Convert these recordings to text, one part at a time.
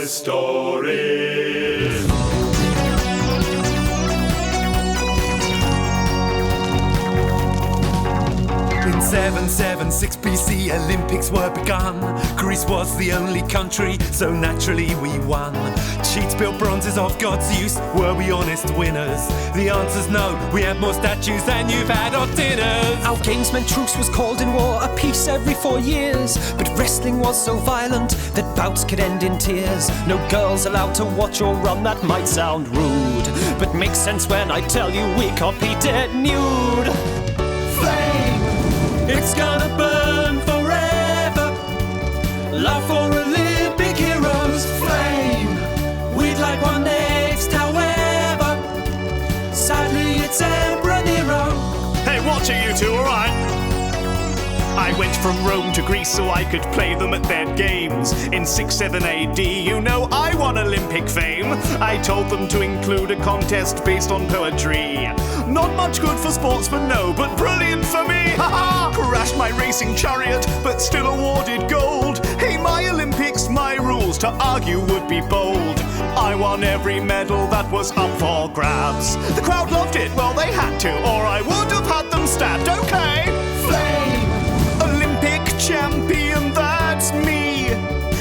Stories. In 776 BC, Olympics were begun. Greece was the only country, so naturally we won. Cheats built bronzes of God's use. Were we honest winners? The answer's no. We had more statues than you've had on dinners. Our games meant truce was called in war, a peace every 4 years. But wrestling was so violent that bouts could end in tears. No girls allowed to watch or run, that might sound rude, but makes sense when I tell you we competed nude. It's gonna burn forever. Love for Olympic heroes. Flame. We'd like one next, however. Sadly, it's Emperor Nero. Hey, watch it, you two, alright? I went from Rome to Greece so I could play them at their games. In 6-7 AD, you know I won Olympic fame. I told them to include a contest based on poetry. Not much good for sportsmen, no, but brilliant for me. Ha-ha! Crashed my racing chariot, but still awarded gold. Hey, my Olympics, my rules, to argue would be bold. I won every medal that was up for grabs. The crowd loved it, well, they had to, or I would have had them stabbed, okay? Flame! Olympic champion, that's me.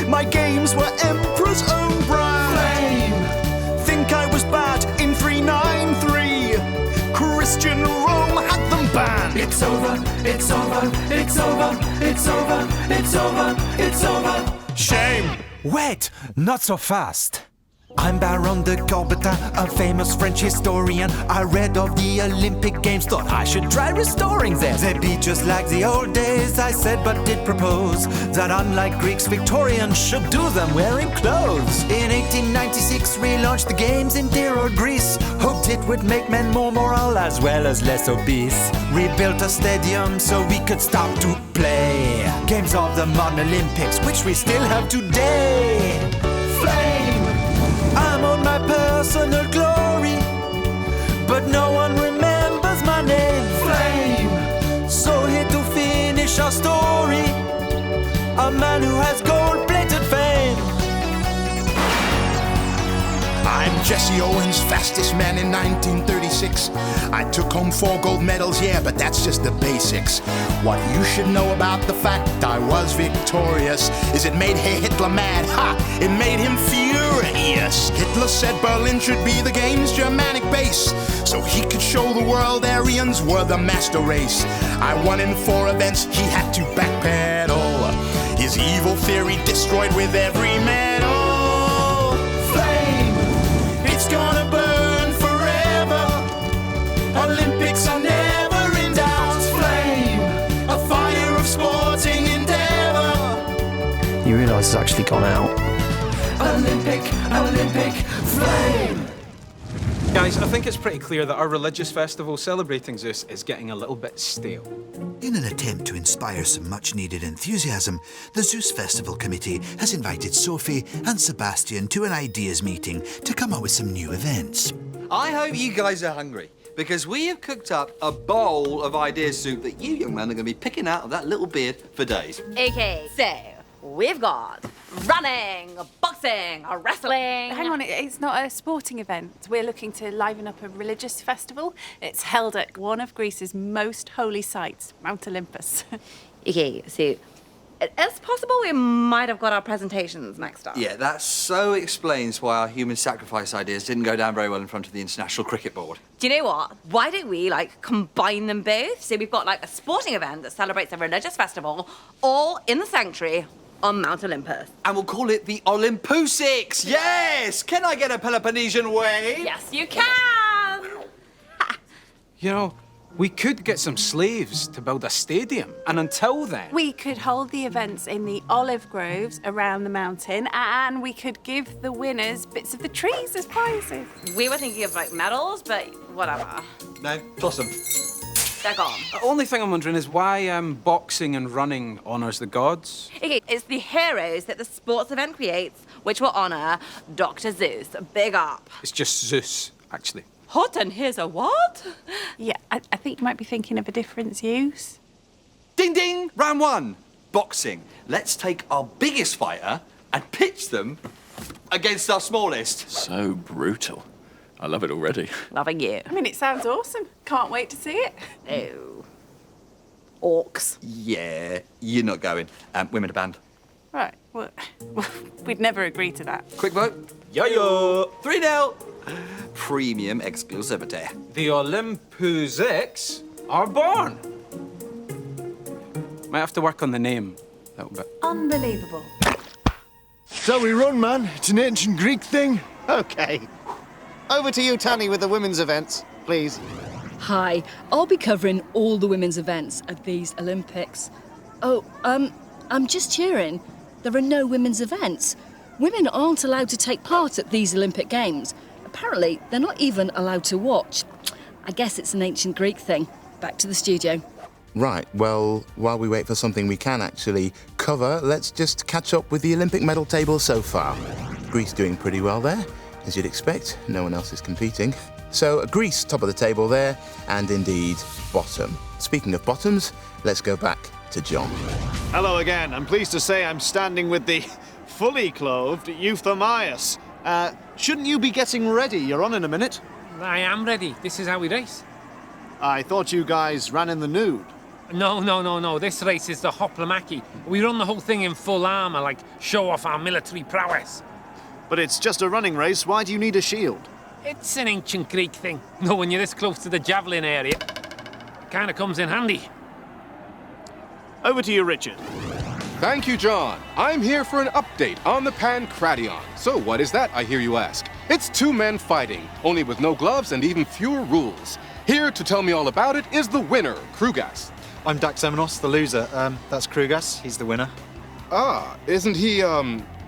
My games were Emperor's own brand. Flame! Think I was bad in 393. Christian Rome had them banned. It's over, it's over, it's over, it's over, it's over, it's over. Shame. Wait, not so fast. I'm Baron de Coubertin, a famous French historian. I read of the Olympic Games, thought I should try restoring them. They'd be just like the old days, I said, but did propose that unlike Greeks, Victorians should do them wearing clothes. In 1896, relaunched the Games in dear old Greece. Hoped it would make men more moral as well as less obese. Rebuilt a stadium so we could start to play Games of the modern Olympics, which we still have today. Flame! I'm on my personal glory, but no one remembers my name. Flame! So here to finish our story, a man who has gold-plated fame. I'm Jesse Owens, fastest man in 1936. I took home 4 gold medals, yeah, but that's just the basics. What you should know about the fact I was victorious is it made Hitler mad, ha! It made him furious. Hitler said Berlin should be the game's Germanic base, so he could show the world Aryans were the master race. I won in 4 events, he had to backpedal. His evil theory destroyed with every medal. It's gonna burn forever. Olympics are never in doubt. Flame, a fire of sporting endeavor. You realise it's actually gone out. Olympic, Olympic flame. Guys, I think it's pretty clear that our religious festival celebrating Zeus is getting a little bit stale. In an attempt to inspire some much-needed enthusiasm, the Zeus Festival Committee has invited Sophie and Sebastian to an ideas meeting to come up with some new events. I hope you guys are hungry, because we have cooked up a bowl of idea soup that you young men are going to be picking out of that little beard for days. Okay, so we've got running, boxing, wrestling. Hang on, it's not a sporting event. We're looking to liven up a religious festival. It's held at one of Greece's most holy sites, Mount Olympus. Okay, so it's possible we might have got our presentations mixed up. Yeah, that so explains why our human sacrifice ideas didn't go down very well in front of the International Cricket Board. Do you know what? Why don't we, combine them both? So we've got, a sporting event that celebrates a religious festival, all in the sanctuary on Mount Olympus. And we'll call it the Olympusics! Yes! Can I get a Peloponnesian wave? Yes, you can! You know, we could get some slaves to build a stadium, and until then... We could hold the events in the olive groves around the mountain, and we could give the winners bits of the trees as prizes. We were thinking of, medals, but whatever. No, toss them. They're gone. The only thing I'm wondering is why boxing and running honours the gods. Okay, it's the heroes that the sports event creates, which will honour Dr. Zeus. Big up. It's just Zeus, actually. Hot and here's a what? Yeah, I think you might be thinking of a different Zeus. Ding ding! Round 1. Boxing. Let's take our biggest fighter and pitch them against our smallest. So brutal. I love it already. Loving you. I mean, it sounds awesome. Can't wait to see it. Oh. Orcs. Yeah, you're not going. Women are banned. Right, well, we'd never agree to that. Quick vote. Yo-yo! 3-0. Premium exclusivity. The Olympusics are born. Might have to work on the name a little bit. Unbelievable. Shall we run, man? It's an ancient Greek thing. Okay. Over to you, Tanny, with the women's events, please. Hi, I'll be covering all the women's events at these Olympics. Oh, I'm just cheering. There are no women's events. Women aren't allowed to take part at these Olympic Games. Apparently, they're not even allowed to watch. I guess it's an ancient Greek thing. Back to the studio. Right, well, while we wait for something we can actually cover, let's just catch up with the Olympic medal table so far. Greece doing pretty well there, as you'd expect. No one else is competing. So Greece top of the table there, and indeed bottom. Speaking of bottoms, let's go back to John. Hello again. I'm pleased to say I'm standing with the fully clothed Euphemias. Shouldn't you be getting ready? You're on in a minute. I am ready. This is how we race. I thought you guys ran in the nude. No. This race is the Hoplamaki. We run the whole thing in full armour, like show off our military prowess. But it's just a running race. Why do you need a shield? It's an ancient Greek thing. No, when you're this close to the javelin area, kind of comes in handy. Over to you, Richard. Thank you, John. I'm here for an update on the Pancration. So what is that, I hear you ask? It's two men fighting, only with no gloves and even fewer rules. Here to tell me all about it is the winner, Krugas. I'm Daxamenos, the loser. That's Krugas. He's the winner. Ah, isn't he,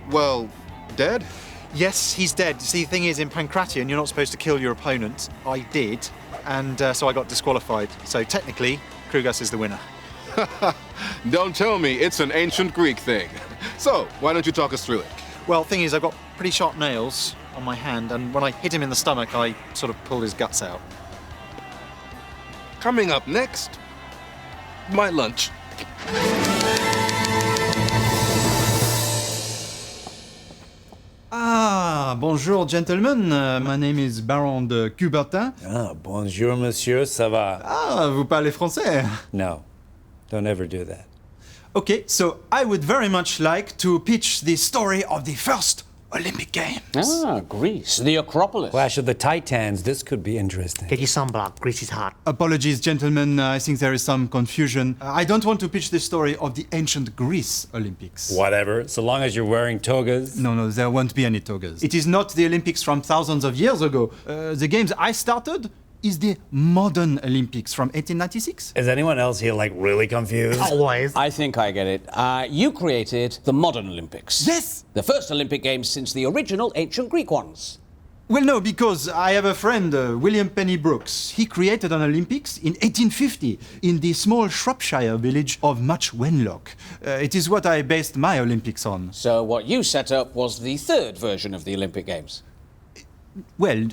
well, dead? Yes, he's dead. See, the thing is, in Pancration, you're not supposed to kill your opponent. I did, and so I got disqualified. So technically, Krugas is the winner. Don't tell me it's an ancient Greek thing. So, why don't you talk us through it? Well, thing is, I've got pretty sharp nails on my hand, and when I hit him in the stomach, I sort of pulled his guts out. Coming up next, my lunch. Ah, bonjour, gentlemen. My name is Baron de Coubertin. Ah, bonjour, monsieur, ça va? Ah, vous parlez français? No, don't ever do that. Okay, so I would very much like to pitch the story of the first Olympic Games. Ah, Greece, the Acropolis. Clash of the Titans, this could be interesting. Get your sunblock, Greece is hot. Apologies, gentlemen, I think there is some confusion. I don't want to pitch the story of the ancient Greece Olympics. Whatever, so long as you're wearing togas. No, there won't be any togas. It is not the Olympics from thousands of years ago. The games I started is the modern Olympics from 1896. Is anyone else here, like, really confused? Always. I think I get it. You created the modern Olympics. Yes! The first Olympic Games since the original ancient Greek ones. Well, no, because I have a friend, William Penny Brooks. He created an Olympics in 1850 in the small Shropshire village of Much Wenlock. It is what I based my Olympics on. So what you set up was the third version of the Olympic Games? Well,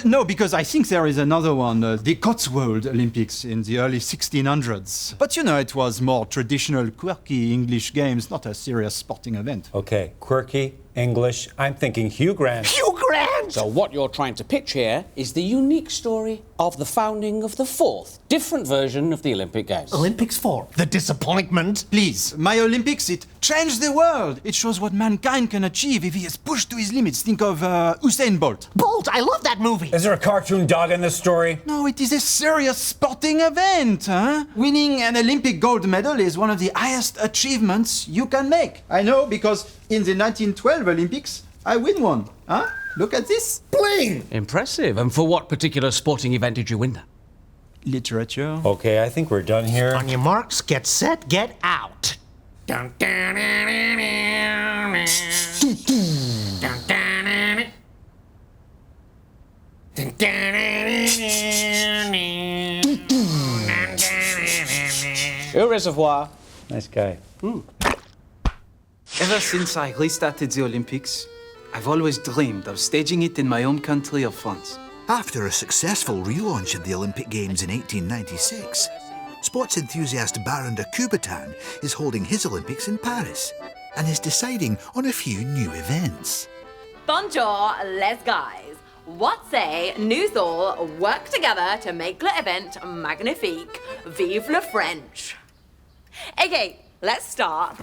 no, because I think there is another one, the Cotswold Olympics in the early 1600s. But you know, it was more traditional, quirky English games, not a serious sporting event. Okay, quirky, English, I'm thinking Hugh Grant. Hugh Grant! So what you're trying to pitch here is the unique story of the founding of the fourth, different version of the Olympic Games. Olympics 4, the disappointment. Please, my Olympics, it changed the world. It shows what mankind can achieve if he is pushed to his limits. Think of Usain Bolt. Bolt, I love that movie. Is there a cartoon dog in this story? No, it is a serious sporting event, huh? Winning an Olympic gold medal is one of the highest achievements you can make. I know, because in the 1912 Olympics, I win one, huh? Look at this. Bling! Impressive. And for what particular sporting event did you win that? Literature. Okay, I think we're done here. On your marks, get set, get out. Dun, dun, dun, dun, dun. Dun, dun, dun. Dun, dun, Au reservoir. Nice guy. Ever since I restarted the Olympics, I've always dreamed of staging it in my home country of France. After a successful relaunch of the Olympic Games in 1896, sports enthusiast Baron de Coubertin is holding his Olympics in Paris. and is deciding on a few new events. Bonjour, les guys. What say nous all work together to make l'event magnifique? Vive le French. Okay, let's start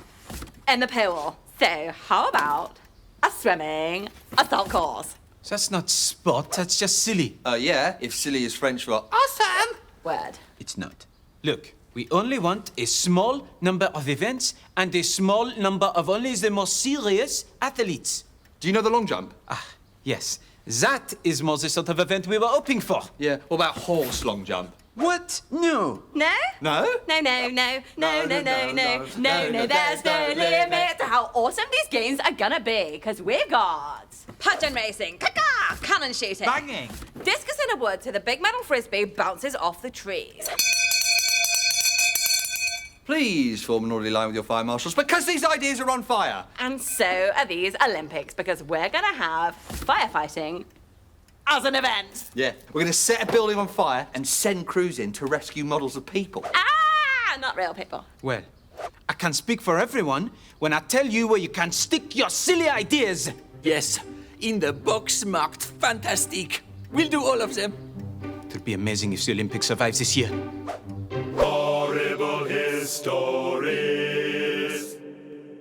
in the pool. So, how about a swimming assault course? That's not sport, that's just silly. Yeah, if silly is French for awesome. Word. It's not. Look, we only want a small number of events and a small number of only the most serious athletes. Do you know the long jump? Yes. That is more the sort of event we were hoping for. Yeah, what about horse long jump? What? No. No? No? No, there's no limit to how awesome these games are gonna be, because we've got pageant racing, cannon shooting, Banging. discus in the woods so the big metal frisbee bounces off the trees. Please form an orderly line with your fire marshals, because these ideas are on fire. And so are these Olympics, because we're gonna have firefighting as an event. Yeah, we're going to set a building on fire and send crews in to rescue models of people. Not real people. Well, I can speak for everyone when I tell you where you can stick your silly ideas. Yes, in the box marked fantastic. We'll do all of them. It would be amazing if the Olympics survives this year. Horrible Histories.